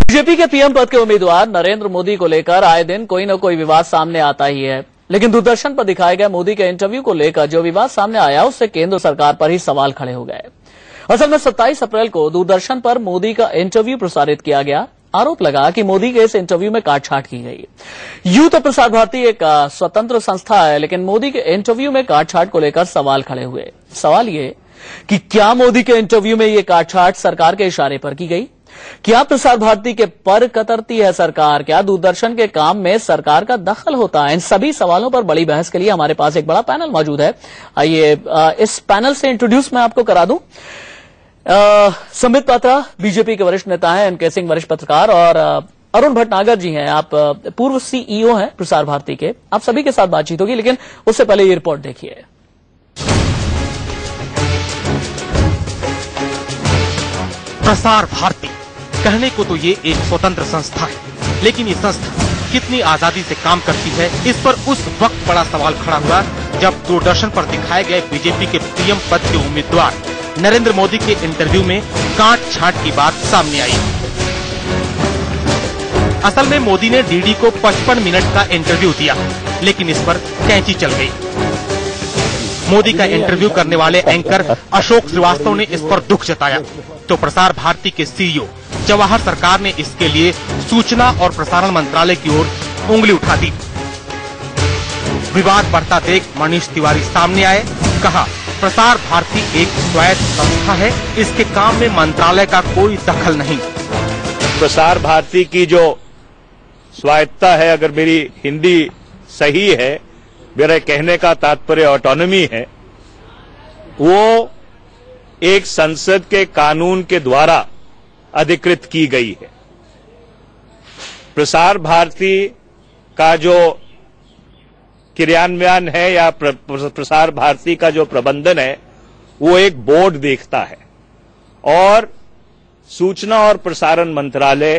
BJP के PM पद के उम्मीदवार नरेंद्र मोदी को लेकर आए दिन कोई न कोई विवाद सामने आता ही है, लेकिन दूरदर्शन पर दिखाए गए मोदी के इंटरव्यू को लेकर जो विवाद सामने आया उससे केंद्र सरकार पर ही सवाल खड़े हो गए। असल में 27 अप्रैल को दूरदर्शन पर मोदी का इंटरव्यू प्रसारित किया गया। आरोप लगा कि मोदी के इस इंटरव्यू में काटछाट की गई। यूं तो प्रसार भारती एक स्वतंत्र संस्था है, लेकिन मोदी के इंटरव्यू में काटछाट को लेकर सवाल खड़े हुए। सवाल ये कि क्या मोदी के इंटरव्यू में ये काटछाट सरकार के इशारे पर की गई? क्या प्रसार भारती के पर कतरती है सरकार? क्या दूरदर्शन के काम में सरकार का दखल होता है? इन सभी सवालों पर बड़ी बहस के लिए हमारे पास एक बड़ा पैनल मौजूद है। आइए इस पैनल से इंट्रोड्यूस मैं आपको करा दूं। संबित पात्रा बीजेपी के वरिष्ठ नेता हैं, एनके सिंह वरिष्ठ पत्रकार, और अरुण भटनागर जी हैं, आप पूर्व सीईओ हैं प्रसार भारती के। आप सभी के साथ बातचीत होगी, लेकिन उससे पहले ये रिपोर्ट देखिए। प्रसार भारती कहने को तो ये एक स्वतंत्र संस्था है, लेकिन ये संस्था कितनी आजादी से काम करती है, इस पर उस वक्त बड़ा सवाल खड़ा हुआ जब दूरदर्शन पर दिखाए गए बीजेपी के पीएम पद के उम्मीदवार नरेंद्र मोदी के इंटरव्यू में काट छाट की बात सामने आई। असल में मोदी ने डीडी को 55 मिनट का इंटरव्यू दिया, लेकिन इस पर कैंची चल गई। मोदी का इंटरव्यू करने वाले एंकर अशोक श्रीवास्तव ने इस पर दुख जताया, तो प्रसार भारती के सीईओ जवाहर सरकार ने इसके लिए सूचना और प्रसारण मंत्रालय की ओर उंगली उठा दी। विवाद बढ़ता देख मनीष तिवारी सामने आए, कहा प्रसार भारती एक स्वायत्त संस्था है, इसके काम में मंत्रालय का कोई दखल नहीं। प्रसार भारती की जो स्वायत्तता है, अगर मेरी हिंदी सही है, मेरे कहने का तात्पर्य ऑटोनॉमी है, वो एक संसद के कानून के द्वारा अधिकृत की गई है। प्रसार भारती का जो क्रियान्वयन है या प्रसार भारती का जो प्रबंधन है, वो एक बोर्ड देखता है, और सूचना और प्रसारण मंत्रालय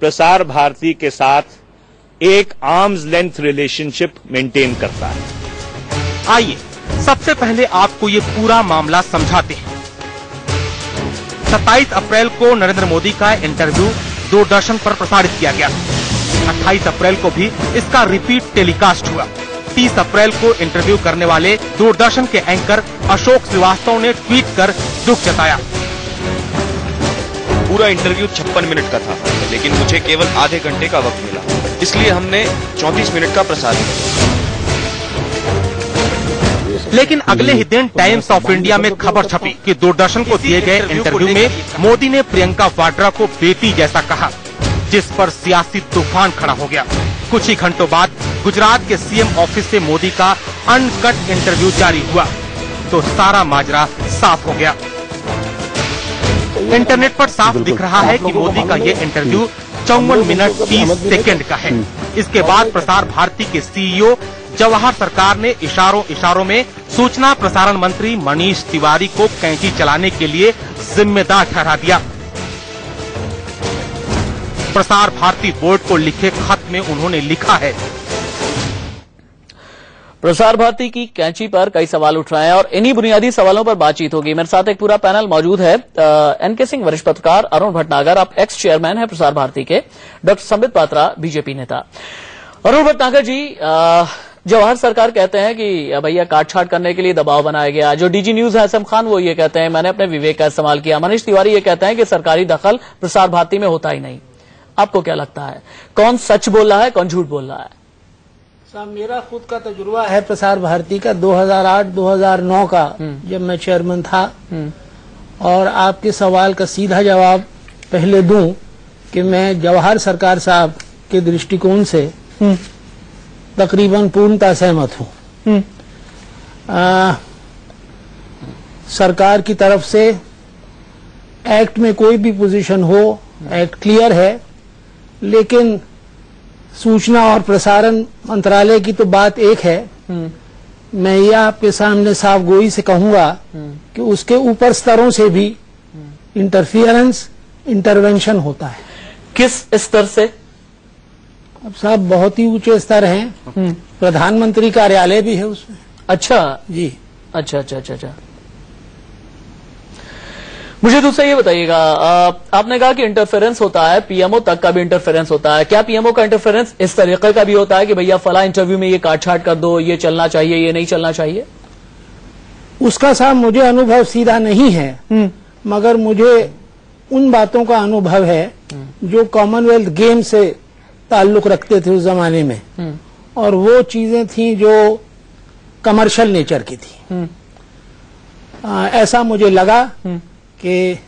प्रसार भारती के साथ एक आर्म्स लेंथ रिलेशनशिप मेंटेन करता है। आइए सबसे पहले आपको ये पूरा मामला समझाते हैं। 27 अप्रैल को नरेंद्र मोदी का इंटरव्यू दूरदर्शन पर प्रसारित किया गया। 28 अप्रैल को भी इसका रिपीट टेलीकास्ट हुआ। 30 अप्रैल को इंटरव्यू करने वाले दूरदर्शन के एंकर अशोक श्रीवास्तव ने ट्वीट कर दुख जताया। पूरा इंटरव्यू 56 मिनट का था, लेकिन मुझे केवल आधे घंटे का वक्त मिला, इसलिए हमने 34 मिनट का प्रसारण किया। लेकिन अगले ही दिन टाइम्स ऑफ इंडिया में खबर छपी कि दूरदर्शन को दिए गए इंटरव्यू में मोदी ने प्रियंका वाड्रा को बेटी जैसा कहा, जिस पर सियासी तूफान खड़ा हो गया। कुछ ही घंटों बाद गुजरात के सीएम ऑफिस से मोदी का अनकट इंटरव्यू जारी हुआ, तो सारा माजरा साफ हो गया। इंटरनेट पर साफ दिख रहा है कि मोदी का ये इंटरव्यू 54 मिनट 30 सेकंड का है। इसके बाद प्रसार भारती के सीईओ जवाहर सरकार ने इशारों में सूचना प्रसारण मंत्री मनीष तिवारी को कैंची चलाने के लिए जिम्मेदार ठहरा दिया। प्रसार भारती बोर्ड को लिखे खत में उन्होंने लिखा है, प्रसार भारती की कैंची पर कई सवाल उठ रहे हैं और इन्हीं बुनियादी सवालों पर बातचीत होगी। मेरे साथ एक पूरा पैनल मौजूद है। एनके सिंह वरिष्ठ पत्रकार, अरुण भटनागर, आप एक्स चेयरमैन हैं प्रसार भारती के, डॉक्टर संबित पात्रा बीजेपी नेता। अरुण भटनागर जी, जवाहर सरकार कहते हैं कि भैया काटछाट करने के लिए दबाव बनाया गया। जो डीजी न्यूज है असम खान, वो ये कहते हैं मैंने अपने विवेक का इस्तेमाल किया। मनीष तिवारी ये कहते हैं कि सरकारी दखल प्रसार भारती में होता ही नहीं। आपको क्या लगता है, कौन सच बोल रहा है, कौन झूठ बोल रहा है? साहब, मेरा खुद का तजुर्बा है प्रसार भारती का 2008-2009 का, जब मैं चेयरमैन था। और आपके सवाल का सीधा जवाब पहले दूं कि मैं जवाहर सरकार साहब के दृष्टिकोण से तकरीबन पूर्णतः सहमत हूं। सरकार की तरफ से एक्ट में कोई भी पोजीशन हो, एक्ट क्लियर है, लेकिन सूचना और प्रसारण मंत्रालय की तो बात एक है। मैं ये आपके सामने साफ गोई से कहूंगा कि उसके ऊपर स्तरों से भी इंटरवेंशन होता है। किस स्तर से? अब साहब बहुत ही ऊंचे स्तर हैं। प्रधानमंत्री कार्यालय भी है उसमें। अच्छा जी, अच्छा अच्छा अच्छा अच्छा। मुझे दूसरा ये बताइएगा, आपने कहा कि इंटरफेरेंस होता है, पीएमओ तक का भी इंटरफेरेंस होता है। क्या पीएमओ का इंटरफेरेंस इस तरीके का भी होता है कि भैया फला इंटरव्यू में ये काट छाट कर दो, ये चलना चाहिए, ये नहीं चलना चाहिए? उसका साहब मुझे अनुभव सीधा नहीं है, मगर मुझे उन बातों का अनुभव है जो कॉमनवेल्थ गेम से ताल्लुक रखते थे उस जमाने में, और वो चीजें थी जो कमर्शियल नेचर की थी। ऐसा मुझे लगा कि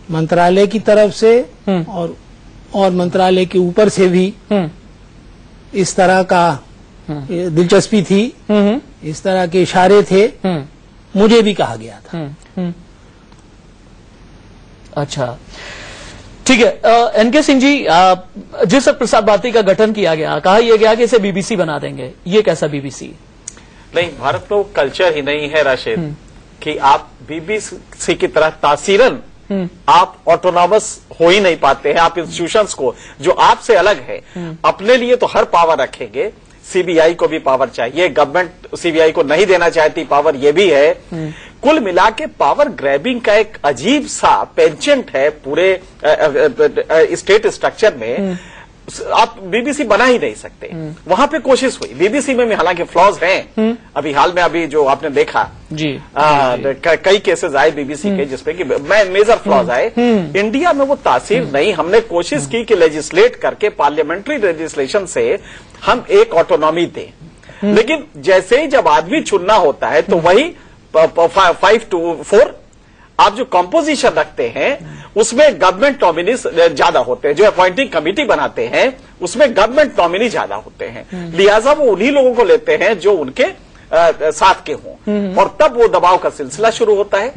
मंत्रालय की तरफ से और मंत्रालय के ऊपर से भी इस तरह का दिलचस्पी थी, इस तरह के इशारे थे, मुझे भी कहा गया था। अच्छा, ठीक है। एनके सिंह जी, जिस प्रसार भारती का गठन किया गया, कहा यह गया कि इसे बीबीसी बना देंगे, ये कैसा बीबीसी? नहीं, भारत में वो कल्चर ही नहीं है राशिद कि आप बीबीसी की तरह तासीरन आप ऑटोनॉमस हो ही नहीं पाते हैं। आप इंस्टीट्यूशंस को जो आपसे अलग है अपने लिए तो हर पावर रखेंगे, सीबीआई को भी पावर चाहिए, गवर्नमेंट सीबीआई को नहीं देना चाहती पावर, ये भी है। कुल मिला के पावर ग्रैबिंग का एक अजीब सा पेंचेंट है पूरे स्टेट स्ट्रक्चर में। आप बीबीसी बना ही नहीं सकते। वहां पे कोशिश हुई, बीबीसी में हालांकि फ्लॉज हैं। अभी हाल में अभी जो आपने देखा जी, कई केसेस आए बीबीसी के जिसपे कि मेजर फ्लॉज आए। इंडिया में वो तासीर नहीं। हमने कोशिश की कि लेजिस्लेट करके पार्लियामेंट्री लेजिस्लेशन से हम एक ऑटोनॉमी दें, लेकिन जैसे ही जब आदमी चुनना होता है तो वही 5-4 आप जो कंपोजिशन रखते हैं उसमें गवर्नमेंट नॉमिनीज ज्यादा होते हैं। जो अपॉइंटिंग कमेटी बनाते हैं उसमें गवर्नमेंट नॉमिनी ज्यादा होते हैं, लिहाजा वो उन्हीं लोगों को लेते हैं जो उनके साथ के हों, और तब वो दबाव का सिलसिला शुरू होता है।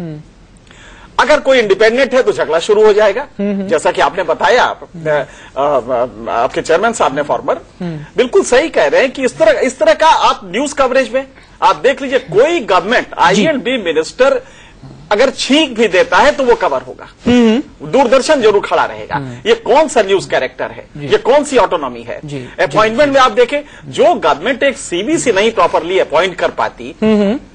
अगर कोई इंडिपेंडेंट है तो झगड़ा शुरू हो जाएगा, जैसा कि आपने बताया। आपके चेयरमैन साहब ने फॉर्मर बिल्कुल सही कह रहे हैं कि इस तरह का आप न्यूज कवरेज में आप देख लीजिए, कोई गवर्नमेंट आई&बी मिनिस्टर अगर छींक भी देता है तो वो कवर होगा, दूरदर्शन जरूर खड़ा रहेगा। ये कौन सा न्यूज कैरेक्टर है, ये कौन सी ऑटोनॉमी है? अपॉइंटमेंट में आप देखें, जो गवर्नमेंट एक सीबीसी नहीं प्रॉपरली अपॉइंट कर पाती,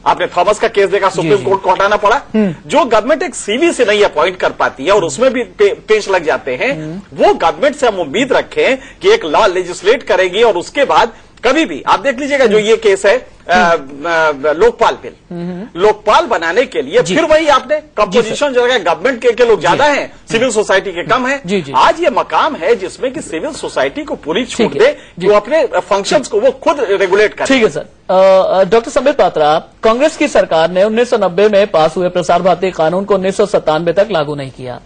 आपने थॉमस का केस देखा, सुप्रीम कोर्ट को हटाना पड़ा। जो गवर्नमेंट एक सीबीसी नहीं अपॉइंट कर पाती है और उसमें भी पेश लग जाते हैं, वो गवर्नमेंट से हम उम्मीद रखें कि एक लॉ लेजिस्लेट करेगी और उसके बाद कभी भी आप देख लीजिएगा जो ये केस है लोकपाल बिल, लोकपाल बनाने के लिए फिर वही आपने कंपोजिशन जो है गवर्नमेंट के लोग ज्यादा हैं, सिविल सोसाइटी के कम है। आज ये मकाम है जिसमें कि सिविल सोसाइटी को पूरी छूट दे कि वो अपने फंक्शंस को वो खुद रेगुलेट करे। ठीक है सर। डॉक्टर संबित पात्रा, कांग्रेस की सरकार ने 1990 में पास हुए प्रसार भारती कानून को 1997 तक लागू नहीं किया,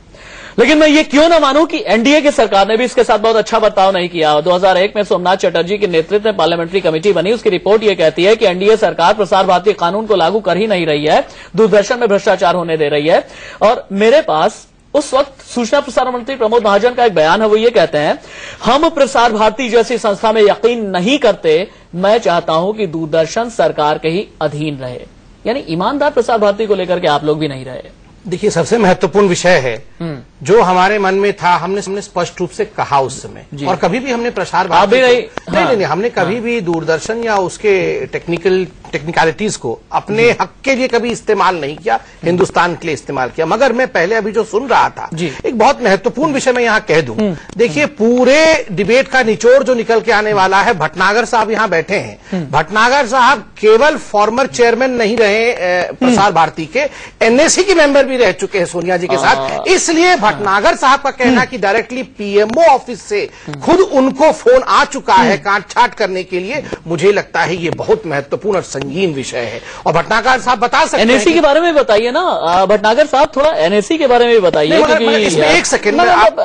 लेकिन मैं ये क्यों ना मानूं कि एनडीए की सरकार ने भी इसके साथ बहुत अच्छा बर्ताव नहीं किया। 2001 में सोमनाथ चटर्जी के नेतृत्व में पार्लियामेंट्री कमेटी बनी, उसकी रिपोर्ट ये कहती है कि एनडीए सरकार प्रसार भारती कानून को लागू कर ही नहीं रही है, दूरदर्शन में भ्रष्टाचार होने दे रही है। और मेरे पास उस वक्त सूचना प्रसारण मंत्री प्रमोद महाजन का एक बयान है, वो ये कहते हैं, हम प्रसार भारती जैसी संस्था में यकीन नहीं करते, मैं चाहता हूं कि दूरदर्शन सरकार के ही अधीन रहे। यानी ईमानदार प्रसार भारती को लेकर के आप लोग भी नहीं रहे। देखिए, सबसे महत्वपूर्ण विषय है जो हमारे मन में था, हमने स्पष्ट रूप से कहा उस समय, और कभी भी हमने प्रसार भारती नहीं, हमने कभी भी दूरदर्शन या उसके टेक्निकलिटीज को अपने हक के लिए कभी इस्तेमाल नहीं किया, हिंदुस्तान के लिए इस्तेमाल किया। मगर मैं पहले अभी जो सुन रहा था, एक बहुत महत्वपूर्ण विषय मैं यहाँ कह दूं। देखिए, पूरे डिबेट का निचोड़ जो निकल के आने वाला है, भटनागर साहब यहाँ बैठे हैं। भटनागर साहब केवल फॉर्मर चेयरमैन नहीं रहे प्रसार भारती के, एनएसी के मेंबर भी रह चुके हैं सोनिया जी के साथ। इसलिए भटनागर साहब का कहना कि डायरेक्टली पीएमओ ऑफिस से खुद उनको फोन आ चुका है काट छाट करने के लिए, मुझे लगता है ये बहुत महत्वपूर्ण और संगीन विषय है। और भटनागर साहब बता सकते हैं एनएसी के बारे में बताइए ना। भटनागर साहब थोड़ा एनएसी के बारे में भी बताइए, क्योंकि इसमें एक सेकंड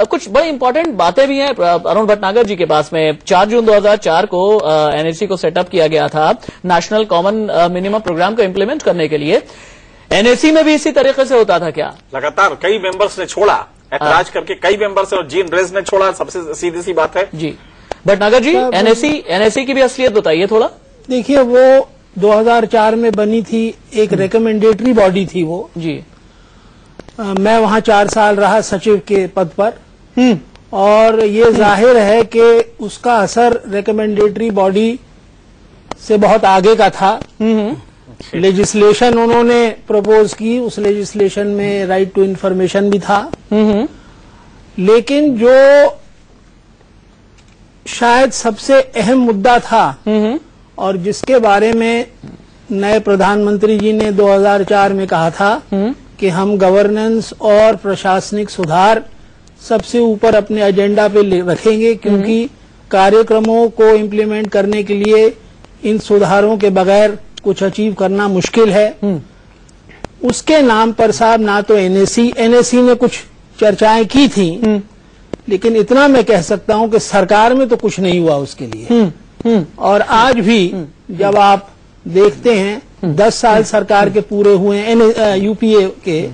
कुछ बड़ी इंपॉर्टेंट बातें भी हैं अरुण भटनागर जी के पास में। 4 जून 2004 को एनएसी को सेटअप किया गया था नेशनल कॉमन मिनिमम प्रोग्राम को इम्प्लीमेंट करने के लिए। एनएसी में भी इसी तरीके से होता था क्या? लगातार कई मेंबर्स ने छोड़ा, ऐतराज करके कई मेंबर्स और जीन रेज ने छोड़ा, सबसे सीधी सी बात है जी। भटनागर जी, एनएसी की भी असलियत बताइए थोड़ा। देखिए, वो 2004 में बनी थी, एक रिकमेंडेटरी बॉडी थी वो जी। मैं वहां 4 साल रहा सचिव के पद पर, और ये जाहिर है कि उसका असर रिकमेंडेटरी बॉडी से बहुत आगे का था। लेजिस्लेशन उन्होंने प्रपोज की, उस लेजिस्लेशन में राइट टू इंफॉर्मेशन भी था। लेकिन जो शायद सबसे अहम मुद्दा था और जिसके बारे में नए प्रधानमंत्री जी ने 2004 में कहा था कि हम गवर्नेंस और प्रशासनिक सुधार सबसे ऊपर अपने एजेंडा पे रखेंगे, क्योंकि कार्यक्रमों को इम्प्लीमेंट करने के लिए इन सुधारों के बगैर कुछ अचीव करना मुश्किल है। उसके नाम पर साहब ना तो एनएसी ने कुछ चर्चाएं की थी, लेकिन इतना मैं कह सकता हूं कि सरकार में तो कुछ नहीं हुआ उसके लिए। और आज भी जब आप देखते हैं 10 साल सरकार के पूरे हुए यूपीए के,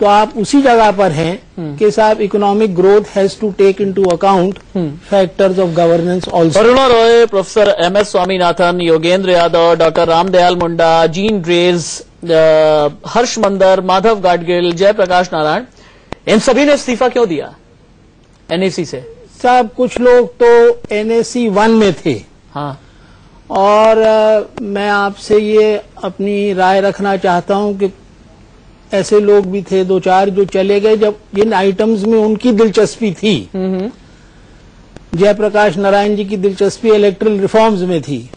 तो आप उसी जगह पर हैं कि साहब economic growth has to take into account factors of governance also. Aruna Roy, professor MS Swaminathan, Yogendra Yadav, doctor Ramdayal Munda, Jean Dreze, Harsh Mander, Madhav Gadgil, Jayaprakash Narayan, इन सभी ने इस्तीफा क्यों दिया एनएसी से? साहब कुछ लोग तो एनएसी 1 में थे। हाँ। और मैं आपसे ये अपनी राय रखना चाहता हूं कि ऐसे लोग भी थे 2-4 जो चले गए जब जिन आइटम्स में उनकी दिलचस्पी थी। जयप्रकाश नारायण जी की दिलचस्पी इलेक्ट्रल रिफॉर्म्स में थी।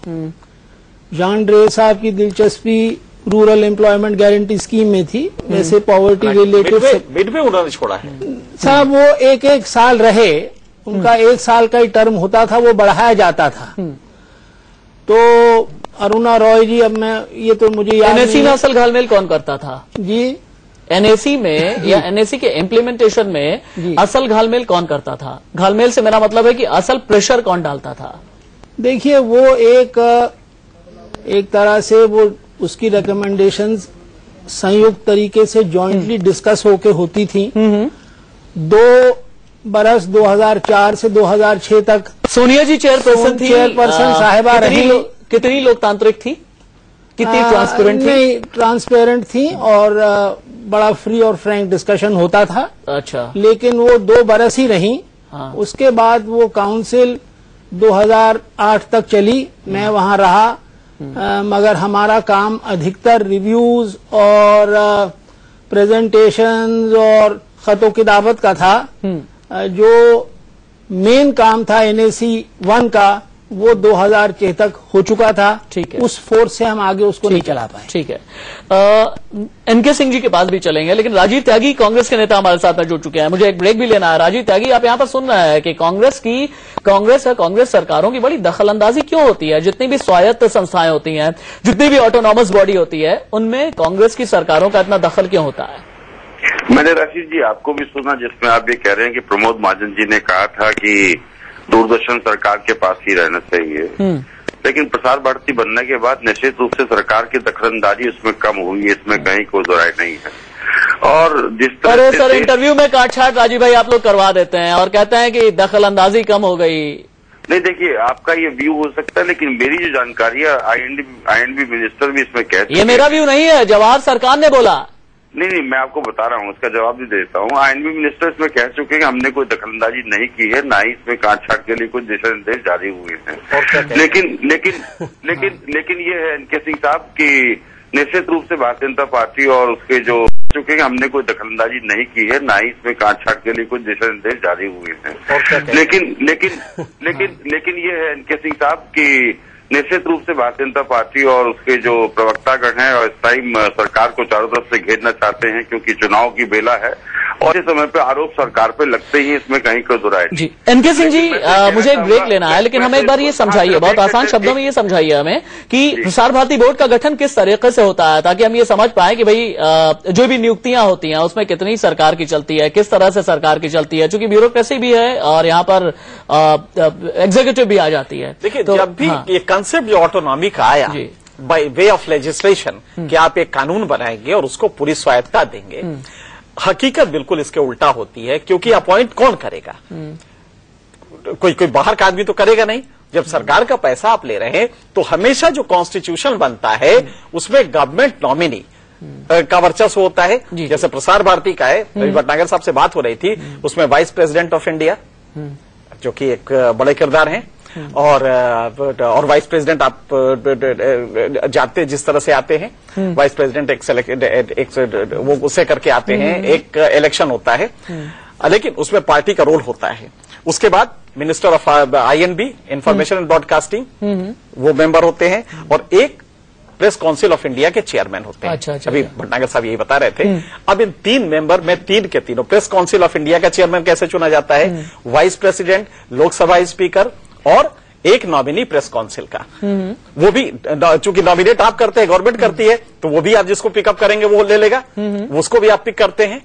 जॉन ड्रे साहब की दिलचस्पी रूरल एम्प्लॉयमेंट गारंटी स्कीम में थी। वैसे पॉवर्टी रिलेटेड मिड में उन्होंने छोड़ा है साहब, वो एक साल रहे, उनका 1 साल का ही टर्म होता था, वो बढ़ाया जाता था। तो अरुणा रॉय जी, अब मैं ये तो मुझे याद एनएसी में असल घालमेल कौन करता था जी? एनएसी में या एनएसी के इम्प्लीमेंटेशन में असल घालमेल कौन करता था? घालमेल से मेरा मतलब है कि असल प्रेशर कौन डालता था? देखिए, वो एक तरह से वो उसकी रिकमेंडेशंस संयुक्त तरीके से जॉइंटली डिस्कस होके होती थी। 2 बरस 2004 से 2006 तक सोनिया जी चेयरपर्सन थी। चेयरपर्सन साहिबा रही। कितनी लोकतांत्रिक थी? कितनी ट्रांसपेरेंट थी? नहीं, ट्रांसपेरेंट थी और बड़ा फ्री और फ्रैंक डिस्कशन होता था। अच्छा। लेकिन वो 2 बरस ही रही। हाँ। उसके बाद वो काउंसिल 2008 तक चली, मैं वहां रहा। मगर हमारा काम अधिकतर रिव्यूज और प्रेजेंटेशंस और खतो किताबत का था। जो मेन काम था एनएसी 1 का, वो 2006 तक हो चुका था। ठीक है। उस फोर्स से हम आगे उसको नहीं चला पाए। ठीक है। एनके सिंह जी के पास भी चलेंगे, लेकिन राजीव त्यागी कांग्रेस के नेता हमारे साथ में जुड़ चुके हैं। मुझे एक ब्रेक भी लेना है। राजीव त्यागी, आप यहाँ पर सुन रहे हैं कि कांग्रेस सरकारों की बड़ी दखलंदाजी क्यों होती है? जितनी भी स्वायत्त संस्थाएं होती हैं, जितनी भी ऑटोनॉमस बॉडी होती है, उनमें कांग्रेस की सरकारों का इतना दखल क्यों होता है? मैंने राशीद जी आपको भी सुना, जिसमें आप ये कह रहे हैं कि प्रमोद महाजन जी ने कहा था कि दूरदर्शन सरकार के पास ही रहना चाहिए। लेकिन प्रसार भारती बनने के बाद निश्चित रूप से सरकार की दखलंदाजी उसमें कम हुई है, इसमें कहीं कोई दो राय नहीं है। और जिस तरह से सर इंटरव्यू में काट-छाट राजीव भाई आप लोग करवा देते हैं और कहते हैं कि दखलंदाजी कम हो गई। नहीं, देखिए आपका ये व्यू हो सकता है, लेकिन मेरी जो जानकारी है आईएनबी मिनिस्टर भी इसमें कहते हैं। ये मेरा व्यू नहीं है, जवाहर सरकार ने बोला। नहीं, मैं आपको बता रहा हूँ, उसका जवाब भी देता हूँ। आईएनबी मिनिस्टर इसमें कह चुके हैं कि हमने कोई दखलंदाजी नहीं की है, ना ही इसमें काट-छाट के लिए कोई दिशा निर्देश जारी हुए हैं। लेकिन ये है एनके सिंह साहब की निश्चित रूप से भारतीय जनता पार्टी और उसके जो चुके हैं हमने कोई दखलंदाजी नहीं की है, ना ही इसमें काट-छाट के लिए कोई दिशा निर्देश जारी हुए हैं। लेकिन ये है एनके सिंह साहब की निश्चित रूप से भारतीय जनता पार्टी और उसके जो प्रवक्तागण हैं और स्थायी सरकार को चारों तरफ से घेरना चाहते हैं, क्योंकि चुनाव की बेला है और इस समय पे आरोप सरकार पे लगते ही इसमें कहीं कोई दो राय नहीं। एनके सिंह जी, मुझे एक ब्रेक लेना है, लेकिन हमें एक बार ये समझाइए, बहुत आसान शब्दों में ये समझाइए हमें कि प्रसार भारती बोर्ड का गठन किस तरीके से होता है, ताकि हम ये समझ पाए कि भाई जो भी नियुक्तियां होती हैं उसमें कितनी सरकार की चलती है, किस तरह से सरकार की चलती है, चूंकि ब्यूरोक्रेसी भी है और यहाँ पर एग्जीक्यूटिव भी आ जाती है। देखिए, जब भी ये कंसेप्ट जो ऑटोनॉमी का आया बाय वे ऑफ लेजिस्लेशन कि आप एक कानून बनाएंगे और उसको पूरी स्वायत्तता देंगे, हकीकत बिल्कुल इसके उल्टा होती है, क्योंकि अपॉइंट कौन करेगा? कोई बाहर का आदमी तो करेगा नहीं। जब सरकार का पैसा आप ले रहे हैं तो हमेशा जो कॉन्स्टिट्यूशन बनता है उसमें गवर्नमेंट नॉमिनी का वर्चस्व होता है। जैसे प्रसार भारती का है, रवि भटनागर साहब से बात हो रही थी, उसमें वाइस प्रेसिडेंट ऑफ इंडिया जो कि एक बड़े किरदार हैं, और वाइस प्रेसिडेंट आप जानते जिस तरह से आते हैं, वाइस प्रेसिडेंट एक वो उससे करके आते हैं, एक इलेक्शन होता है, लेकिन उसमें पार्टी का रोल होता है। उसके बाद minister of INB, information and broadcasting, वो मेंबर होते हैं, और एक प्रेस काउंसिल ऑफ इंडिया के चेयरमैन होते हैं। अच्छा, अभी भटनागर साहब यही बता रहे थे। अब इन 3 मेंबर में 3 के तीनों, प्रेस काउंसिल ऑफ इंडिया का चेयरमैन कैसे चुना जाता है, वाइस प्रेसिडेंट, लोकसभा स्पीकर और एक नॉमिनी प्रेस काउंसिल का, वो भी चूंकि नॉमिनेट आप करते हैं, गवर्नमेंट करती है, तो वो भी आप जिसको पिकअप करेंगे वो ले लेगा, उसको भी आप पिक करते हैं,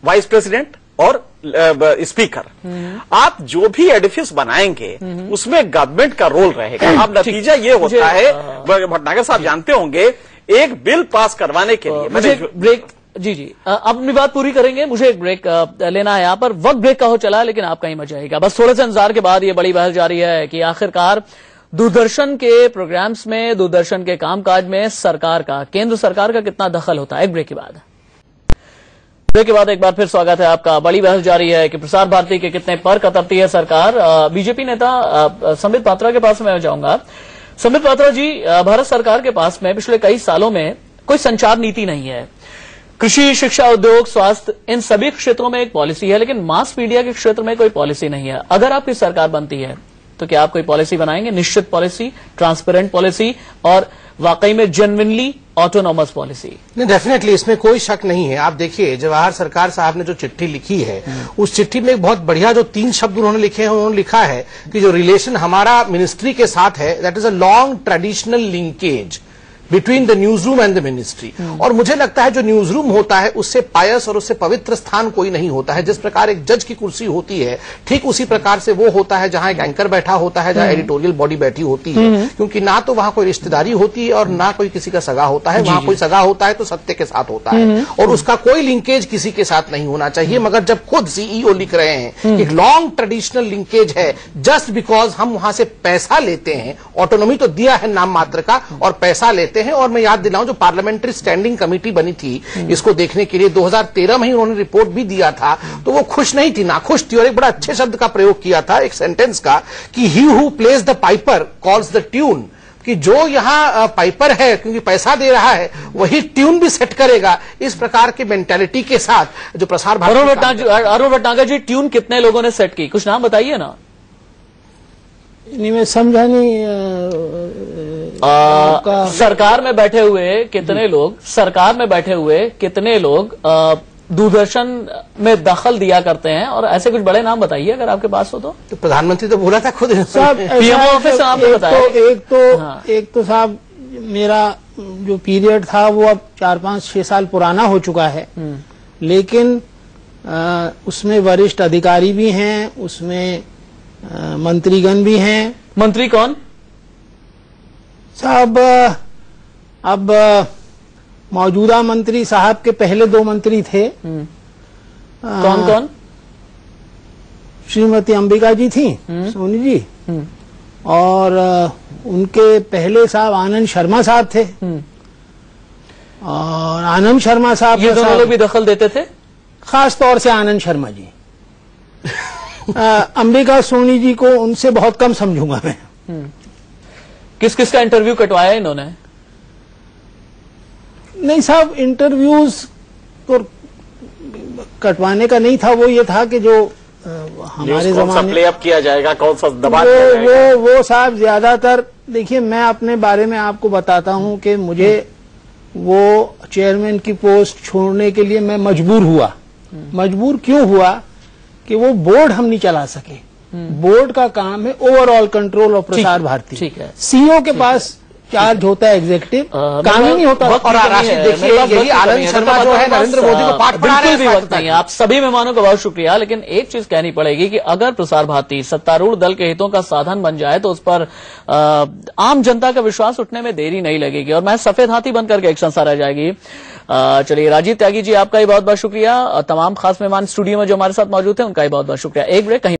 वाइस प्रेसिडेंट और स्पीकर। आप जो भी एडिफिस बनाएंगे उसमें गवर्नमेंट का रोल रहेगा। अब नतीजा ये होता है, भटनागर साहब जानते होंगे, एक बिल पास करवाने के लिए मुझे ब्रेक, जी अपनी बात पूरी करेंगे, मुझे एक ब्रेक लेना है। यहाँ पर वक्त ब्रेक का हो चला है, लेकिन आप कहीं मत जाइएगा। बस थोड़े से इंतजार के बाद ये बड़ी बहस जारी है कि आखिरकार दूरदर्शन के प्रोग्राम्स में, दूरदर्शन के कामकाज में सरकार का, केंद्र सरकार का कितना दखल होता है। एक ब्रेक के बाद एक बार फिर स्वागत है आपका। बड़ी बहस जारी है कि प्रसार भारती के कितने पर कतरती है सरकार। बीजेपी नेता संबित पात्रा के पास मैं जाऊंगा। संबित पात्रा जी, भारत सरकार के पास में पिछले कई सालों में कोई संचार नीति नहीं है। कृषि, शिक्षा, उद्योग, स्वास्थ्य, इन सभी क्षेत्रों में एक पॉलिसी है, लेकिन मास मीडिया के क्षेत्र में कोई पॉलिसी नहीं है। अगर आपकी सरकार बनती है तो क्या आप कोई पॉलिसी बनाएंगे, निश्चित पॉलिसी, ट्रांसपेरेंट पॉलिसी और वाकई में जेन्युइनली ऑटोनॉमस पॉलिसी? नहीं, डेफिनेटली इसमें कोई शक नहीं है। आप देखिए, जवाहर सरकार साहब ने जो चिट्ठी लिखी है, उस चिट्ठी में एक बहुत बढ़िया जो 3 शब्द उन्होंने लिखे हैं, उन्होंने लिखा है कि जो रिलेशन हमारा मिनिस्ट्री के साथ है, that is a long traditional linkage between the news room and the ministry. और मुझे लगता है जो न्यूज रूम होता है उससे पायस और उससे पवित्र स्थान कोई नहीं होता है। जिस प्रकार एक जज की कुर्सी होती है, ठीक उसी प्रकार से वो होता है जहां एक एंकर बैठा होता है, जहां एडिटोरियल बॉडी बैठी होती है, क्योंकि ना तो वहां कोई रिश्तेदारी होती है और ना कोई किसी का सगा होता है। वहां कोई सगा होता है तो सत्य के साथ होता है, और उसका कोई लिंकेज किसी के साथ नहीं होना चाहिए। मगर जब खुद सीईओ लिख रहे हैं एक लॉन्ग ट्रेडिशनल लिंकेज है, जस्ट बिकॉज हम वहां से पैसा लेते हैं, ऑटोनॉमी तो दिया है नाम मात्र का, और पैसा लेते हैं। और मैं याद दिलाऊं, जो पार्लियामेंट्री स्टैंडिंग कमेटी बनी थी इसको देखने के लिए, 2013 में ही उन्होंने रिपोर्ट भी दिया था, तो वो खुश नहीं थी, नाखुश थी, और एक बड़ा अच्छे शब्द का प्रयोग किया था, एक सेंटेंस का, कि he who plays the Piper calls the tune, कि जो यहां पाइपर है क्योंकि पैसा दे रहा है, वही ट्यून भी सेट करेगा। इस प्रकार के मेंटालिटी के साथ जो प्रसार भारती, अरुण भटनागर जी, ट्यून कितने लोगों ने सेट की, कुछ नाम बताइए ना। नहीं, मैं समझा नहीं। सरकार में बैठे हुए कितने लोग दूरदर्शन में दखल दिया करते हैं, और ऐसे कुछ बड़े नाम बताइए अगर आपके पास हो तो। प्रधानमंत्री तो बोला था खुद, पीएमओ ऑफिस से आपने बताया। एक तो साहब, मेरा जो पीरियड था वो अब 4-5-6 साल पुराना हो चुका है, लेकिन उसमें वरिष्ठ अधिकारी भी हैं, उसमें मंत्रीगण भी हैं। मंत्री कौन साहब? अब मौजूदा मंत्री साहब के पहले 2 मंत्री थे। कौन कौन? श्रीमती अंबिका जी थी, सोनी जी, और उनके पहले साहब आनंद शर्मा साहब थे। और आनंद शर्मा साहब, ये दोनों लोग भी दखल देते थे, खास तौर से आनंद शर्मा जी। अंबिका सोनी जी को उनसे बहुत कम समझूंगा मैं। किस किस का इंटरव्यू कटवाया इन्होंने? नहीं साहब, इंटरव्यूज को कटवाने का नहीं था, वो ये था कि जो हमारे जमाने प्ले अप किया जाएगा, कौन सा दबा वो साहब ज्यादातर, देखिए मैं अपने बारे में आपको बताता हूं कि मुझे वो चेयरमैन की पोस्ट छोड़ने के लिए मैं मजबूर हुआ। मजबूर क्यों हुआ? कि वो बोर्ड हम नहीं चला सके। बोर्ड का काम है overall control of Prasar Bharati. ठीक है, सीईओ के पास चार्ज होता है एग्जीक्यूटिव, काम ही नहीं होता। और राशि देखिए, यही आनंद शर्मा जो है नरेंद्र मोदी को पाठ पढ़ा रहे हैं। बिल्कुल भी वक्त नहीं है। आप सभी मेहमानों का बहुत शुक्रिया, लेकिन एक चीज कहनी पड़ेगी कि अगर प्रसार भारती सत्तारूढ़ दल के हितों का साधन बन जाए तो उस पर आम जनता का विश्वास उठने में देरी नहीं लगेगी, और मैं सफेद हाथी बन करके एक संस्था रह जाएगी। चलिए, राजीव त्यागी जी, आपका ही बहुत बहुत शुक्रिया। तमाम खास मेहमान स्टूडियो में जो हमारे साथ मौजूद थे उनका ही बहुत बहुत शुक्रिया। एक ब्रेक, कहीं